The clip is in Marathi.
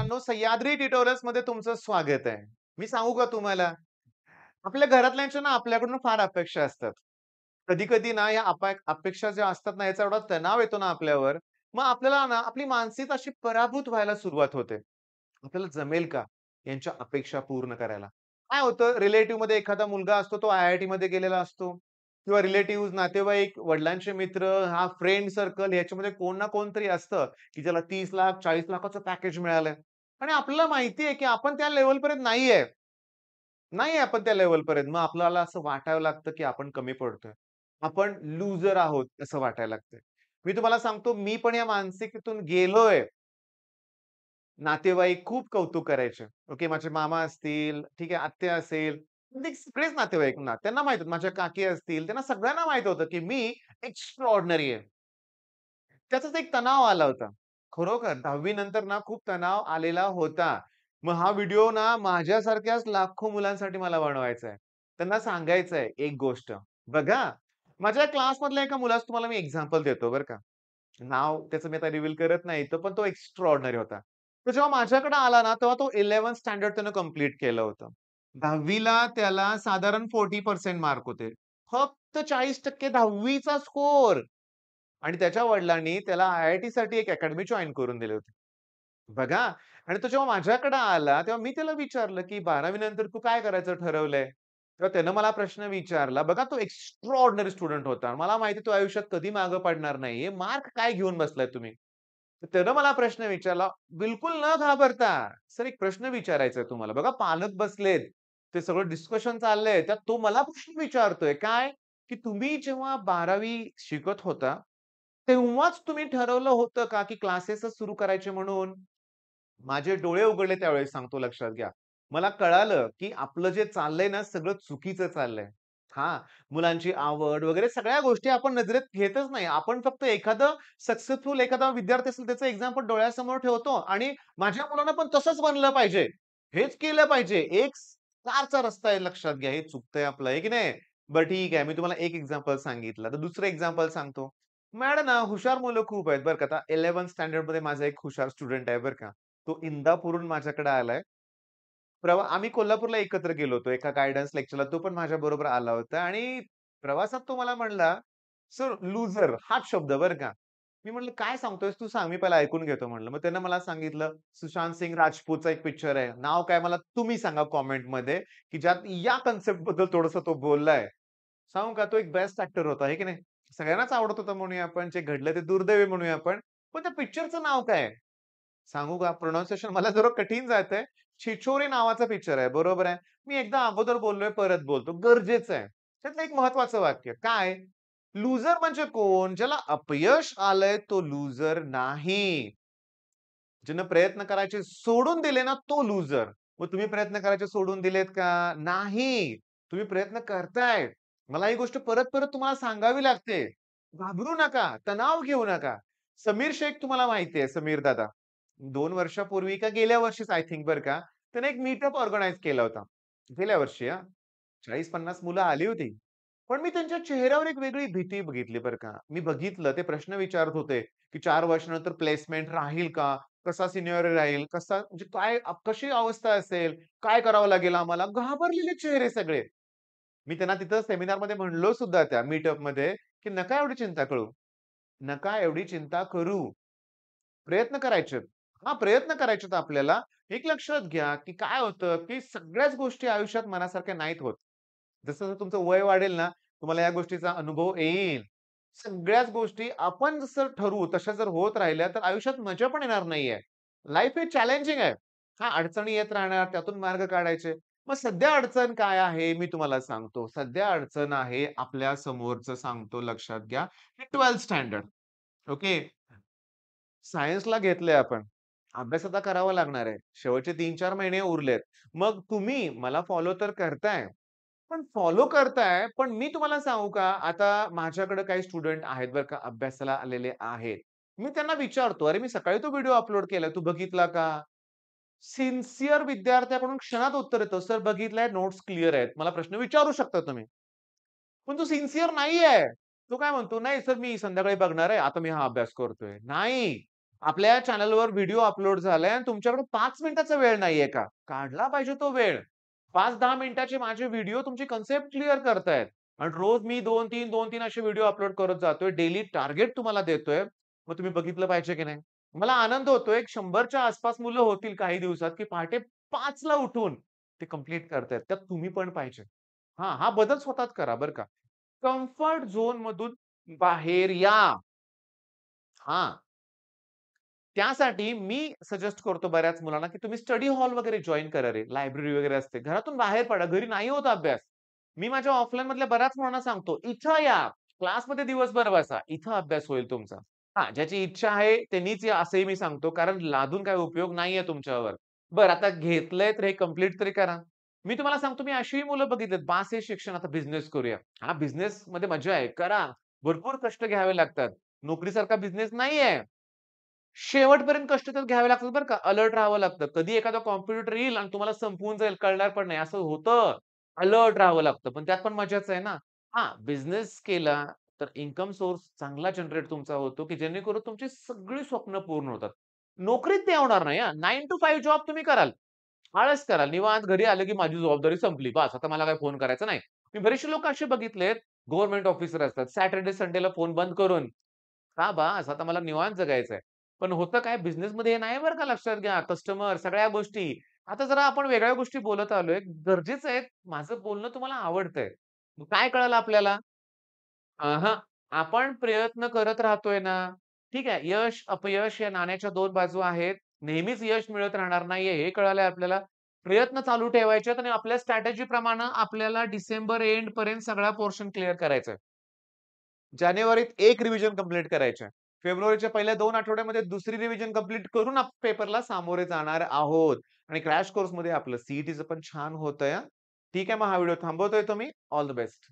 मित्रांनो, सह्याद्री ट्युटोरियल्समध्ये तुमचं स्वागत आहे. मी सांगू का तुम्हाला, आपल्या घरातल्यांच्या ना आपल्याकडून फार अपेक्षा असतात. कधी-कधी ना या अपेक्षा ज्या असतात ना, याचा एवढा तणाव येतो ना आपल्यावर, मग आपल्याला ना आपली मानसिकता अशी पराभूत व्हायला सुरुवात होते. आपल्याला जमेल का यांच्या अपेक्षा पूर्ण करायला? काय होतं रिलेटिव्हमध्ये एखादा मुलगा असतो, तो आय-आय-टी मध्ये गेलेला असतो किंवा रिलेटिव्हज, नातेवाईक, वडिलांचे मित्र, हा फ्रेंड सर्कल ह्याच्यामध्ये कोण ना कोणतरी असतं, की ज्याला 30,00,000 40,00,000चं पॅकेज मिळालंय आणि आपल्याला माहिती आहे, की आपण त्या लेव्हलपर्यंत नाहीये. नाही आपण त्या लेव्हलपर्यंत. मग आपल्याला असं वाटावं लागतं, की आपण कमी पडतोय. आपण लूजर आहोत असं वाटायला लागतंय. मी तुम्हाला सांगतो, मी पण या मानसिकतेतून गेलोय. नातेवाईक खूप कौतुक करायचे. ओके, माझे मामा असतील, ठीक आहे, आत्या असेल, म्हणजे सगळेच नातेवाईक ना त्यांना माहीत होतं. माझ्या काकी असतील, त्यांना सगळ्यांना माहीत होतं, की मी एक्स्ट्राऑर्डिनरी आहे. त्याचाच एक तणाव आला होता. खरोखर 10वी नंतर ना खूप तणाव आलेला होता. मग हा व्हिडिओ ना माझ्यासारख्याच लाखो मुलांसाठी मला बनवायचा आहे. त्यांना सांगायचं आहे एक गोष्ट. बघा, माझ्या क्लासमधल्या एका मुलाचं तुम्हाला मी एक्झाम्पल देतो बरं का. नाव त्याचं मी आता रिव्हील करत नाही इथं, पण तो एक्स्ट्राऑर्डिनरी होता. तो जेव्हा माझ्याकडे आला ना, तेव्हा तो 11th स्टँडर्ड त्यानं कंप्लीट केलं होतं. 10वी ला त्याला साधारण 40% मार्क होते. फक्त 40% 10वी चा स्कोर. आणि त्याच्या वडिलांनी त्याला आय-आय-टीसाठी एक अकॅडमी जॉइन करून दिली होती. बघा आणि तो जेव्हा माझ्याकडे आला, तेव्हा मी त्याला विचारलं, की 12वी नंतर तू काय करायचं ठरवलंय? तेव्हा त्यानं मला प्रश्न विचारला. बघा तो एक्स्ट्राऑर्डिनरी स्टुडंट होता. मला माहिती आहे तो आयुष्यात कधी मागे पडणार नाहीये. मार्क काय घेऊन बसलाय तुम्ही? तर त्यानं मला प्रश्न विचारला, बिलकुल न घाबरता. "सर एक प्रश्न विचारायचा आहे तुम्हाला." बघा पालक बसलेत. ते सगळं डिस्कशन चाललंय. त्यात तो मला प्रश्न विचारतोय. काय? की तुम्ही जेव्हा 12वी शिकत होता, तेव्हाच तुम्ही ठरवलं होतं का, की क्लासेसच सुरू करायचे म्हणून? माझे डोळे उघडले त्यावेळेस सांगतो लक्षात घ्या. मला कळालं, की आपलं जे चाललंय ना सगळं चुकीचं चाललंय. हां, मुलांची आवड वगैरे सगळ्या गोष्टी आपण नजरेत घेतच नाही. आपण फक्त एखादं सक्सेसफुल एखादा विद्यार्थी असेल त्याचं एक्झाम्पल डोळ्यासमोर ठेवतो आणि माझ्या मुलानं पण तसंच बनलं पाहिजे. हेच केलं पाहिजे. एक कारचा रस्ता आहे लक्षात घ्या. हे चुकतंय आपलं, आहे की नाही? बरं ठीक आहे. मी तुम्हाला एक एक्झाम्पल सांगितलं. तर दुसरं एक्झाम्पल सांगतो. माझ्याकडे ना हुशार मुलं खूप आहेत बरं का. आता 11th स्टँडर्डमध्ये माझा एक हुशार स्टुडंट आहे बरं का. तो इंदापूरहून माझ्याकडे आलाय. आम्ही कोल्हापूरला एकत्र गेलो होतो एका गाईडन्स लेक्चरला. तो पण माझ्याबरोबर आला होता आणि प्रवासात तो मला म्हणला, "सर लूजर" हाच शब्द बरं का. मी म्हटलं, "काय सांगतोयस तू सांग, मी पहिला ऐकून घेतो" म्हटलं. मग त्यानं मला सांगितलं, सुशांत सिंग राजपूतचा एक पिक्चर आहे. नाव काय मला तुम्ही सांगा कमेंटमध्ये, की ज्यात या कन्सेप्टबद्दल थोडंसं तो बोललाय. सांगू का तो एक बेस्ट ॲक्टर होता, आहे की नाही? सगळ्यांनाच आवडत होता म्हणूया आपण. जे घडलं ते दुर्दैवी म्हणूया आपण. पण त्या पिक्चरचं नाव काय आहे? सांगू का प्रोनान्सिएशन मला जरा कठीण जातंय. छिछोरे नावाचा पिक्चर आहे, बरोबर आहे. मी एकदा अगोदर बोललोय, परत बोलतो. गरजेचं आहे. त्यातलं एक महत्वाचं वाक्य काय? लूजर म्हणजे कोण? ज्याला अपयश आलंय तो लूजर नाही. ज्यानं प्रयत्न करायचे सोडून दिले ना, तो लूजर. मग तुम्ही प्रयत्न करायचे सोडून दिलेत का? नाही. तुम्ही प्रयत्न करताय. मला ही गोष्ट परत-परत तुम्हाला सांगावी लागते. घाबरू नका, तणाव घेऊ नका. समीर शेख तुम्हाला माहिती आहे, समीर दादा. 2 वर्षापूर्वी का गेल्या वर्षीच आय थिंक बरं का, त्याने एक मीटअप ऑर्गनाइज केला होता. गेल्या वर्षी हां. 40-50 मुलं आली होती. पण मी त्यांच्या चेहऱ्यावर एक वेगळी भीती बघितली बरं का. मी बघितलं ते प्रश्न विचारत होते, की 4 वर्षानंतर प्लेसमेंट राहील का? कसा सिनियर राहील? कसा म्हणजे काय कशी अवस्था असेल? काय करावं लागेल आम्हाला? घाबरलेले चेहरे सगळे. मी त्यांना तिथं सेमिनारमध्ये म्हणलो सुद्धा त्या मीटअपमध्ये, की "नका एवढी चिंता करू. नका एवढी चिंता करू. प्रयत्न करायचेत." हां, प्रयत्न करायचेत आपल्याला. एक लक्षात घ्या, की काय होतं, की सगळ्याच गोष्टी आयुष्यात मनासारख्या नाहीत होत. जसं-जसं तुमचं वय वाढेल ना, तुम्हाला या गोष्टीचा अनुभव येईल. सगळ्याच गोष्टी आपण जसं ठरवू तशा जर होत राहिल्या, तर आयुष्यात मजा पण येणार नाहीये. लाईफ हे चॅलेंजिंग आहे. हां, अडचणी येत राहणार, त्यातून मार्ग काढायचे. मग सध्या अडचण काय आहे, मी तुम्हाला सांगतो. सध्या अडचण आहे आपल्या समोरचं सांगतो लक्षात घ्या. हे 12th स्टँडर्ड. ओके. सायन्सला घेतलंय आपण. अभ्यास आता करावा लागणार आहे. शेवटचे 3-4 महिने उरलेत. मग तुम्ही मला फॉलो तर करताय. पण फॉलो करताय, पण मी तुम्हाला सांगू का, आता माझ्याकडे काही स्टुडंट आहेत बरं का, अभ्यासाला आलेले आहेत. मी त्यांना विचारतो, "अरे, मी सकाळी तो व्हिडिओ अपलोड केलाय, तू बघितला का?" सिन्सिअर विद्यार्थ्याकडून क्षणात उत्तर येतं, "सर बघितलंय, नोट्स क्लिअर आहेत." मला प्रश्न विचारू शकता तुम्ही. पण तो सिन्सिअर नाहीये. तो काय म्हणतो, "नाही सर, मी संध्याकाळी बघणार आहे. आता मी हा अभ्यास करतोय." नाही. आपल्या चॅनलवर व्हिडिओ अपलोड झालाय आणि तुमच्याकडे 5 मिनिटाचा वेळ नाहीये का? काढला पाहिजे तो वेळ. 5-10 मिनिटाचे माझे व्हिडिओ तुमची कन्सेप्ट क्लिअर करतायत आणि रोज मी 2-3, 2-3 असे व्हिडिओ अपलोड करत जातोय. डेली टार्गेट तुम्हाला देतोय. मग तुम्ही बघितलं पाहिजे की नाही? मला आनंद होतोय, एक 100च्या आसपास मुलं होतील काही दिवसात, की पहाटे 5 ला उठून ते कंप्लीट करतायत. त्यात तुम्ही पण पाहिजे. हां, हा बदल स्वतःत करा बरं का. कम्फर्ट झोनमधून बाहेर या. हां. त्यासाठी मी सजेस्ट करतो बऱ्याच मुलांना, की तुम्ही स्टडी हॉल वगैरे जॉइन करा रे. लायब्ररी वगैरे असते. घरातून बाहेर पडा. घरी नाही होत अभ्यास. मी माझ्या ऑफलाईन मधल्या बऱ्याच मुलांना सांगतो, "इथं या. क्लासमध्ये दिवसभर बसा. इथं अभ्यास होईल तुमचा." हां, ज्याची इच्छा आहे त्यांनीच या असंही मी सांगतो. कारण लादून काही उपयोग नाहीये तुमच्यावर. बरं आता घेतलंय तर हे कंप्लीट तरी करा. मी तुम्हाला सांगतो मी अशीही मुलं बघितलीत, "बास हे शिक्षण आता बिझनेस करूया." हां, बिझनेसमध्ये मजा आहे. करा. भरपूर कष्ट घ्यावे लागतात. नोकरीसारखा बिझनेस नाहीये. शेवटपर्यंत कष्ट तर घ्यावे लागतात बरं का. अलर्ट राहावं लागतं. कधी एखादा कॉम्पिटिटर येईल आणि तुम्हाला संपवून जाईल, कळणार पण नाही. असं होतं. अलर्ट राहावं लागतं. पण त्यात पण मजाच आहे ना. हां, बिझनेस केला तर इन्कम सोर्स चांगला जनरेट तुमचा होतो, की जेणेकरून तुमची सगळी स्वप्न पूर्ण होतात. नोकरीत ते होणार नाही हां. 9 to 5 जॉब तुम्ही कराल. आळस कराल. निवांत घरी आले, की माझी जबाबदारी संपली. बास आता मला काही फोन करायचा नाही. मी बरेचसे लोक असे बघितलेत, गव्हर्नमेंट ऑफिसर असतात. सॅटर्डे, संडेला फोन बंद करून हां, बास आता मला निवांत जगायचंय. पण होतं काय बिझनेसमध्ये हे नाही बरं का लक्षात घ्या. कस्टमर सगळ्या गोष्टी. आता जरा आपण वेगळ्या गोष्टी बोलत आलोय. गरजेचं आहे माझं बोलणं तुम्हाला आवडतंय. मग काय कळालं आपल्याला? हां, आपण प्रयत्न करत राहतोय ना, ठीक आहे. यश, अपयश या नाण्याच्या 2 बाजू आहेत. नेहमीच यश मिळत राहणार नाहीये हे कळालंय आपल्याला. प्रयत्न चालू ठेवायचे आहेत आणि आपल्या स्ट्रॅटेजी प्रमाणे आपल्याला डिसेंबर एंडपर्यंत सगळा पोर्शन क्लिअर करायचा आहे. जानेवारीत 1 रिव्हिजन कंप्लीट करायची आहे. फेब्रुवारीच्या पहिल्या 2 आठवड्यामध्ये दुसरी रिव्हिजन कंप्लीट करून पेपरला सामोरे जाणार आहोत. आणि क्रॅश कोर्समध्ये आपलं सीईटीचं पण छान होतंय हां. ठीक आहे, मग हा व्हिडिओ थांबवतोय तो मी. All the best.